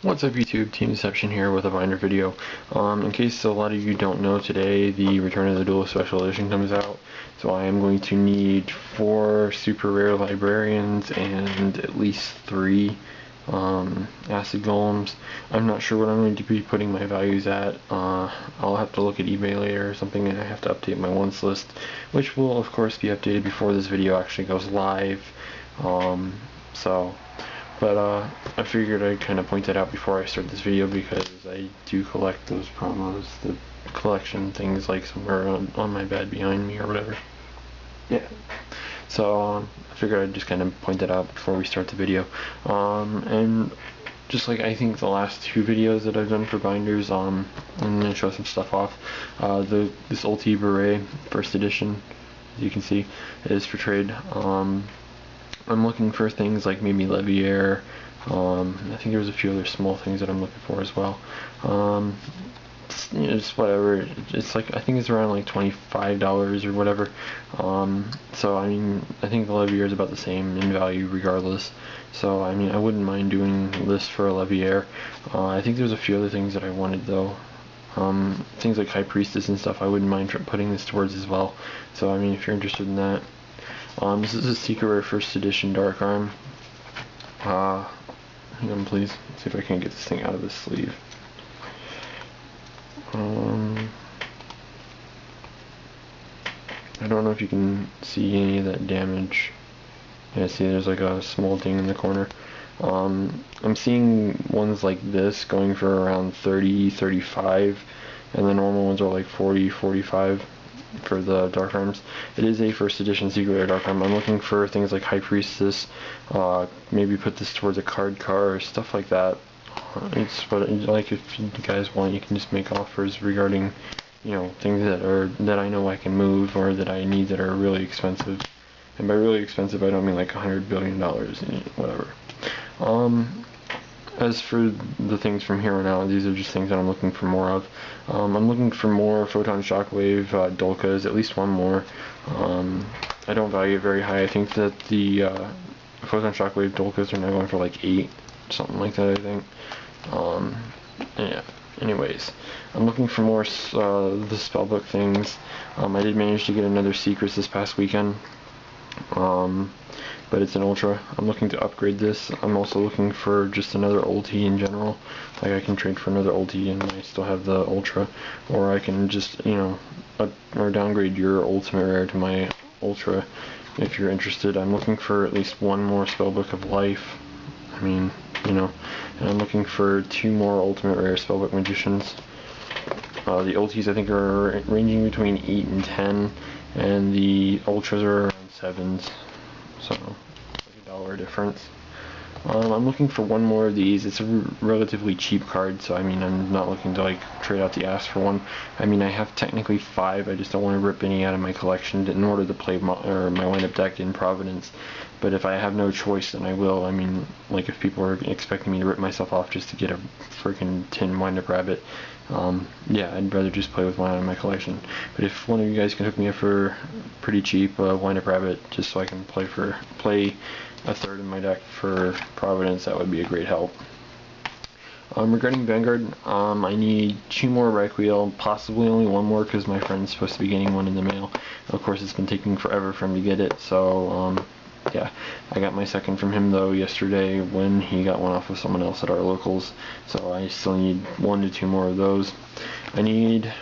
What's up YouTube, Team Deception here with a binder video. In case a lot of you don't know, today the Return of the Duel Special Edition comes out, so I am going to need 4 super rare librarians and at least 3 acid golems. I'm not sure what I'm going to be putting my values at. I'll have to look at eBay later or something, and I have to update my wants list, which will of course be updated before this video actually goes live. But I figured I'd kind of point that out before I start this video because I do collect those promos, the collection things like somewhere on my bed behind me or whatever. Yeah. So I figured I'd just kind of point that out before we start the video. And just like I think the last 2 videos that I've done for binders, I'm going to show some stuff off. This Ulti Beret first edition, as you can see, is for trade. I'm looking for things like maybe Leviair. I think there's a few other small things that I'm looking for as well. Just whatever. It's like, I think it's around like $25 or whatever. So I mean, I think the Leviair is about the same in value regardless. So I mean, I wouldn't mind doing this for a Leviair. I think there's a few other things that I wanted though. Things like High Priestess and stuff, I wouldn't mind putting this towards as well. So I mean, if you're interested in that. This is a Secret Rare First Edition Dark Arm. Hang on please, let's see if I can get this thing out of this sleeve. I don't know if you can see any of that damage. Yeah, see there's like a small ding in the corner. I'm seeing ones like this going for around 30, 35, and the normal ones are like 40, 45. For the Dark Arms. It is a first edition Secret Rare Dark Arm. I'm looking for things like High Priestess, maybe put this towards a card car or stuff like that. It's what, like, if you guys want, you can just make offers regarding, you know, things that I know I can move or that I need that are really expensive. And by really expensive, I don't mean like $100 billion, whatever. As for the things from here on out, these are just things that I'm looking for more of. I'm looking for more Photon Shockwave Dolkas, at least one more. I don't value it very high. I think that the Photon Shockwave Dolkas are now going for like 8, something like that, I think. Yeah. Anyways, I'm looking for more the spellbook things. I did manage to get another Secrets this past weekend. But it's an Ultra. I'm looking to upgrade this. I'm also looking for just another ulti in general. Like I can trade for another ulti and I still have the Ultra. Or I can just, you know, or downgrade your ultimate rare to my Ultra if you're interested. I'm looking for at least 1 more Spellbook of Life. I mean, you know. And I'm looking for 2 more ultimate rare Spellbook Magicians. The ultis I think are ranging between 8 and 10. And the Ultras are around 7s. So, like $1 difference. I'm looking for 1 more of these. It's a relatively cheap card, so I mean, I'm not looking to like trade out the ass for 1. I mean, I have technically 5. I just don't want to rip any out of my collection in order to play my wind-up deck in Providence. But if I have no choice, then I will. I mean, like if people are expecting me to rip myself off just to get a freaking tin wind-up rabbit, yeah, I'd rather just play with 1 out of my collection. But if one of you guys can hook me up for pretty cheap wind-up rabbit, just so I can play a third in my deck for Providence, that would be a great help. Regarding Vanguard, I need 2 more Requiem, possibly only 1 more because my friend's supposed to be getting 1 in the mail. Of course, it's been taking forever for him to get it, so yeah, I got my second from him though yesterday when he got 1 off of someone else at our locals, so I still need 1 to 2 more of those. I need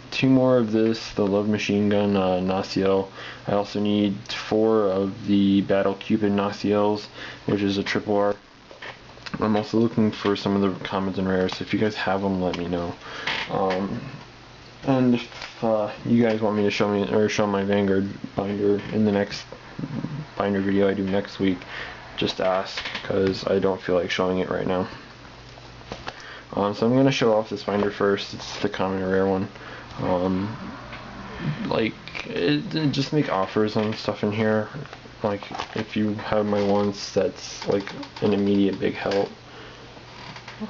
2 more of this, the Love Machine Gun Naciel. I also need 4 of the Battle Cupid Naciels, which is a triple R. I'm also looking for some of the commons and rares, so if you guys have them, let me know. And if you guys want me to show my Vanguard binder in the next binder video I do next week, just ask, because I don't feel like showing it right now. So I'm going to show off this binder first. It's the common and rare one. Just make offers on stuff in here. Like if you have my wants, that's like an immediate big help.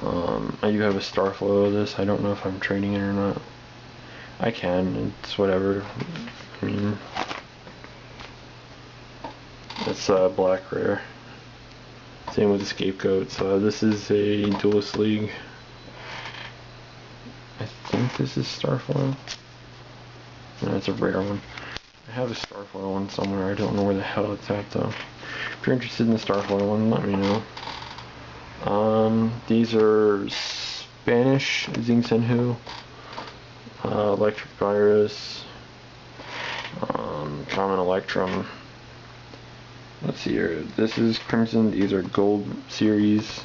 I do have a Starflow of this. I don't know if I'm trading it or not. I can. It's whatever. I mean, it's black rare. Same with the Scapegoat. So this is a Duelist League. I think this is Starfoil. No, it's a rare one. I have a Starfoil one somewhere. I don't know where the hell it's at though. If you're interested in the Starfoil one, let me know. These are Spanish Zing Senhu, Electric Virus, Common Electrum. Let's see here. This is Crimson. These are Gold Series.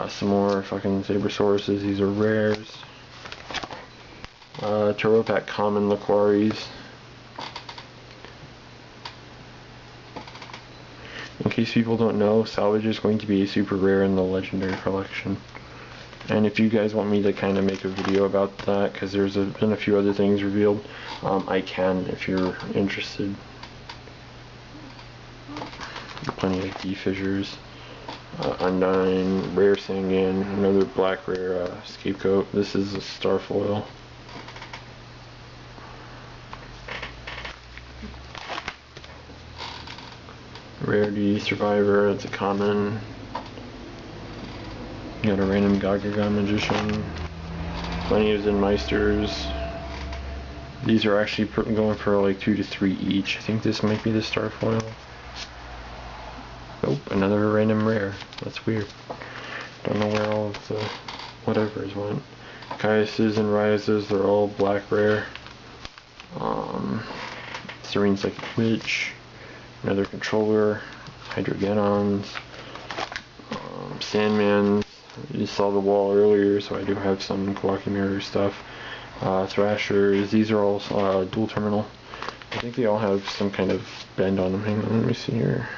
Some more fucking Sabrosauruses. These are rares. Turbo Pack Common Liquaries. In case people don't know, Salvage is going to be super rare in the Legendary collection. And if you guys want me to kind of make a video about that, because there's been a few other things revealed, I can if you're interested. Plenty of D-Fissures, Undyne, Rare Sangan, another black rare Scapegoat. This is a Starfoil. Rarity Survivor, it's a common. You got a random Gagaga Magician. Plenty of Zenmeisters. These are actually going for like 2 to 3 each. I think this might be the Starfoil. Nope, another random rare. That's weird. Don't know where all of the whatevers went. Kaiases and Ryazes, they're all black rare. Serene Psychic Witch. Another controller, Hydrogenons, Sandmans. You saw the wall earlier, so I do have some Kawakimaru stuff. Thrashers, these are all dual terminal. I think they all have some kind of bend on them. Hang on, let me see here.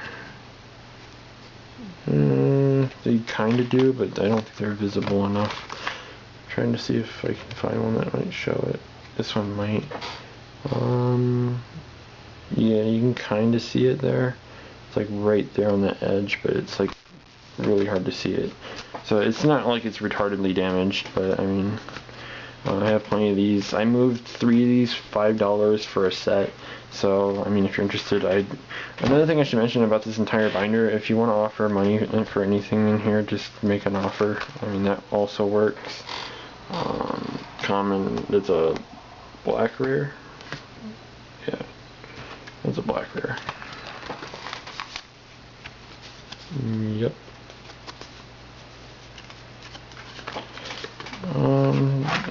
They kind of do, but I don't think they're visible enough. I'm trying to see if I can find one that might show it. This one might. Yeah, you can kind of see it there. It's like right there on the edge, but it's like really hard to see it. So it's not like it's retardedly damaged, but I mean, I have plenty of these. I moved 3 of these $5 for a set. So I mean, if you're interested, another thing I should mention about this entire binder, if you want to offer money for anything in here, just make an offer. I mean, that also works. Common, it's a black rare. Yeah. It's a black rare. Yep.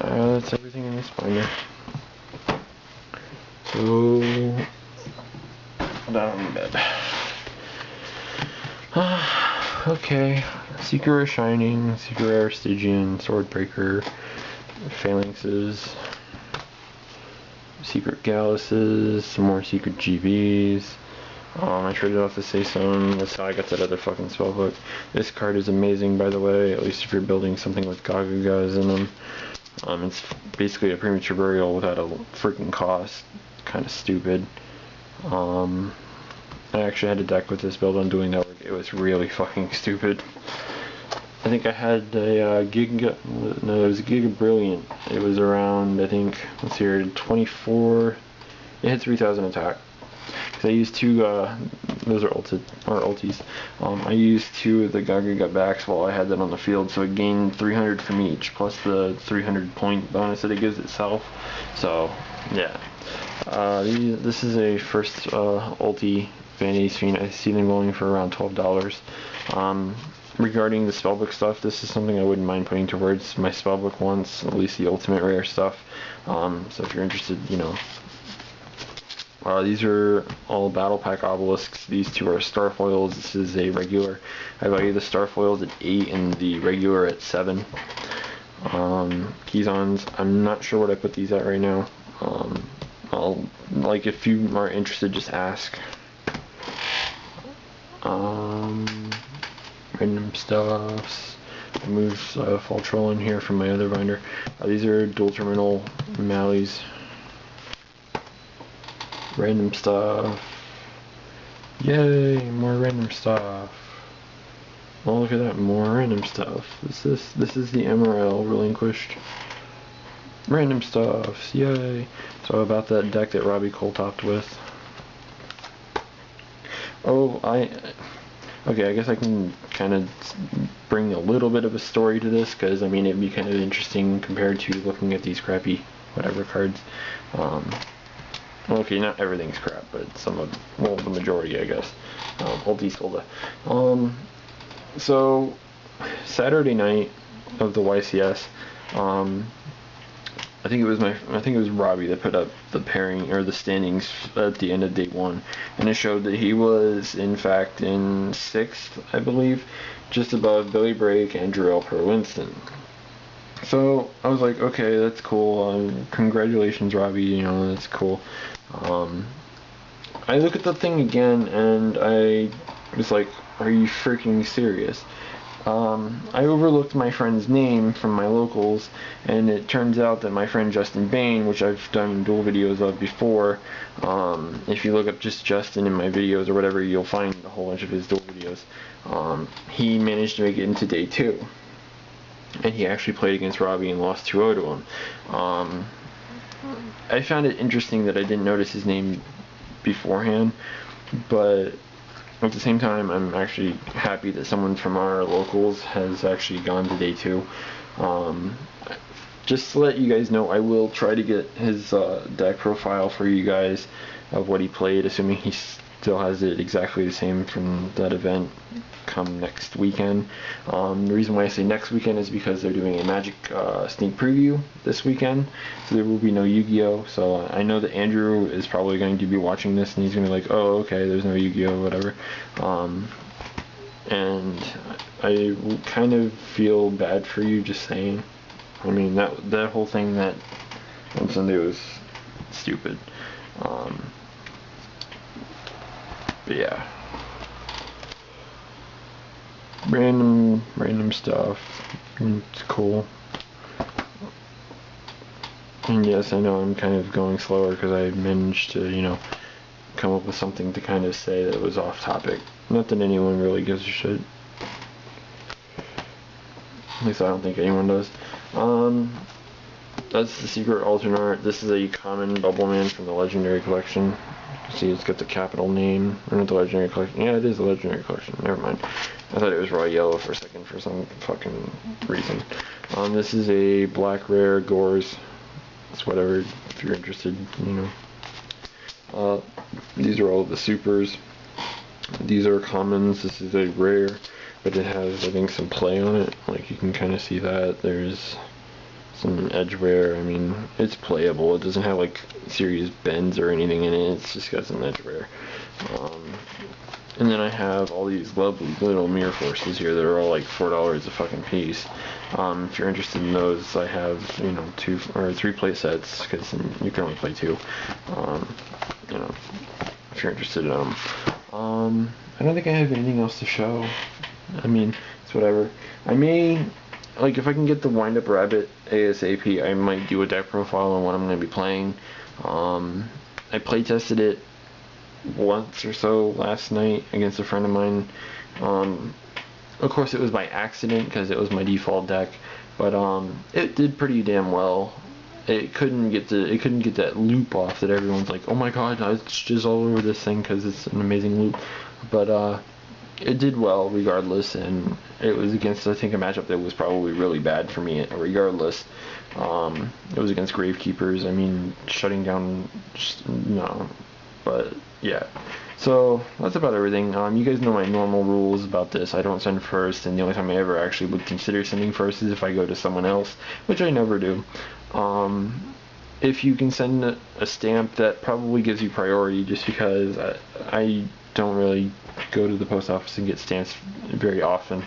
That's everything in this binder. So, down in bed. Okay. Secret Rare Shining, Secret Rare Stygian, Swordbreaker, Phalanxes, Secret Galluses, some more Secret GBs. I traded off the Saison. That's how I got that other fucking spellbook. This card is amazing, by the way, at least if you're building something with Gagagas in them. It's basically a premature burial without a freaking cost. Kind of stupid. I actually had a deck with this build on doing that work. It was really fucking stupid. I think I had a Giga, no, it was a Giga Brilliant. It was around, I think, let's see here, 24, it had 3000 attack. Because I used 2, those are ulties. I used 2 of the Gagaga backs while I had that on the field, so it gained 300 from each, plus the 300 point bonus that it gives itself. So, yeah. This is a first ulti Vanity Fiend. I see them going for around $12. Regarding the spellbook stuff, this is something I wouldn't mind putting towards my spellbook once, at least the ultimate rare stuff. So if you're interested, you know. These are all Battle Pack Obelisks. These 2 are Starfoils. This is a regular. I value the Starfoils at 8 and the regular at 7. Keyzons, I'm not sure what I put these at right now. Like, if you are interested, just ask. Random stuffs. I moved Fall Troll in here from my other binder. These are dual terminal Malleys. Random stuff. Yay, more random stuff. Oh, look at that, more random stuff. This is the MRL relinquished. Random stuffs, yay. So about that deck that Robbie Cole topped with. Oh, Okay, I guess I can kind of bring a little bit of a story to this, because, I mean, it'd be kind of interesting compared to looking at these crappy whatever cards. Well, okay, not everything's crap, but some of, well, the majority, I guess. Ulti Skolda. So, Saturday night of the YCS, I think it was Robbie that put up the pairing or the standings at the end of day 1, and it showed that he was in fact in 6th, I believe, just above Billy Brake and Jarrell Per Winston. So I was like, okay, that's cool. Congratulations, Robbie. You know, that's cool. I look at the thing again, and I was like, are you freaking serious? I overlooked my friend's name from my locals, and it turns out that my friend Justin Bain, which I've done dual videos of before, if you look up just Justin in my videos or whatever, you'll find a whole bunch of his dual videos. He managed to make it into day 2, and he actually played against Robbie and lost 2-0 to him. I found it interesting that I didn't notice his name beforehand, but at the same time, I'm actually happy that someone from our locals has actually gone to day 2. Just to let you guys know, I will try to get his deck profile for you guys of what he played, assuming he still has it exactly the same from that event come next weekend. The reason why I say next weekend is because they're doing a Magic sneak preview this weekend, so there will be no Yu-Gi-Oh! So I know that Andrew is probably going to be watching this, and he's going to be like, oh, okay, there's no Yu-Gi-Oh! Whatever. And I kind of feel bad for you, just saying. I mean, that whole thing that on Sunday was stupid. But yeah. Random stuff. It's cool. And yes, I know I'm kind of going slower because I managed to, you know, come up with something to kind of say that was off topic. Not that anyone really gives a shit. At least I don't think anyone does. That's the secret alternate art. This is a common Bubble Man from the Legendary Collection. You can see it's got the capital name. Or not the Legendary Collection. Yeah, it is the Legendary Collection. Never mind. I thought it was raw yellow for a second for some fucking reason. This is a black rare Gores. It's whatever, if you're interested, you know. These are all the supers. These are commons. This is a rare, but it has, I think, some play on it. Like, you can kind of see that. There's some edge wear. I mean, it's playable. It doesn't have, like, serious bends or anything in it. It's just got some edge wear. And then I have all these lovely little mirror forces here that are all like $4 a fucking piece. If you're interested in those, I have, you know, 2 or 3 play sets, because you can only play 2. You know, if you're interested in them. I don't think I have anything else to show. I mean, it's whatever. I may, like, if I can get the Wind Up Rabbit ASAP, I might do a deck profile on what I'm going to be playing. I play tested it once or so last night against a friend of mine. Of course, it was by accident because it was my default deck, but it did pretty damn well. It couldn't get that loop off that everyone's like, oh my god, it's just all over this thing because it's an amazing loop. But it did well regardless, and it was against, I think, a matchup that was probably really bad for me regardless. It was against Gravekeepers. I mean, shutting down, no. But yeah, so that's about everything. You guys know my normal rules about this. I don't send first, and the only time I ever actually would consider sending first is if I go to someone else, which I never do. If you can send a stamp, that probably gives you priority, just because I don't really go to the post office and get stamps very often.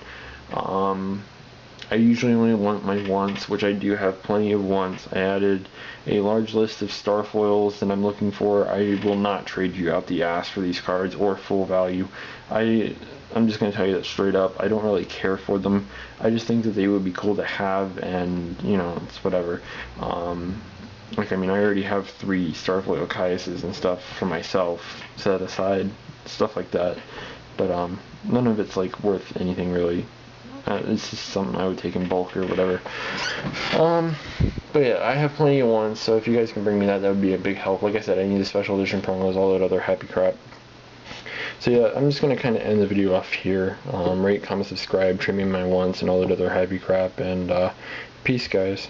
I usually only want my once, which I do have plenty of once. I added a large list of star foils that I'm looking for. I will not trade you out the ass for these cards or full value. I'm just going to tell you that straight up. I don't really care for them. I just think that they would be cool to have, and, you know, it's whatever. Like, I mean, I already have 3 Starfoil Caiuses and stuff for myself set aside, stuff like that. But none of it's, like, worth anything, really. It's just something I would take in bulk or whatever. But yeah, I have plenty of ones, so if you guys can bring me that would be a big help. Like I said, I need the special edition promos, all that other happy crap. So yeah, I'm just gonna kind of end the video off here. Rate, comment, subscribe, trim me my wants, and all that other happy crap. And peace, guys.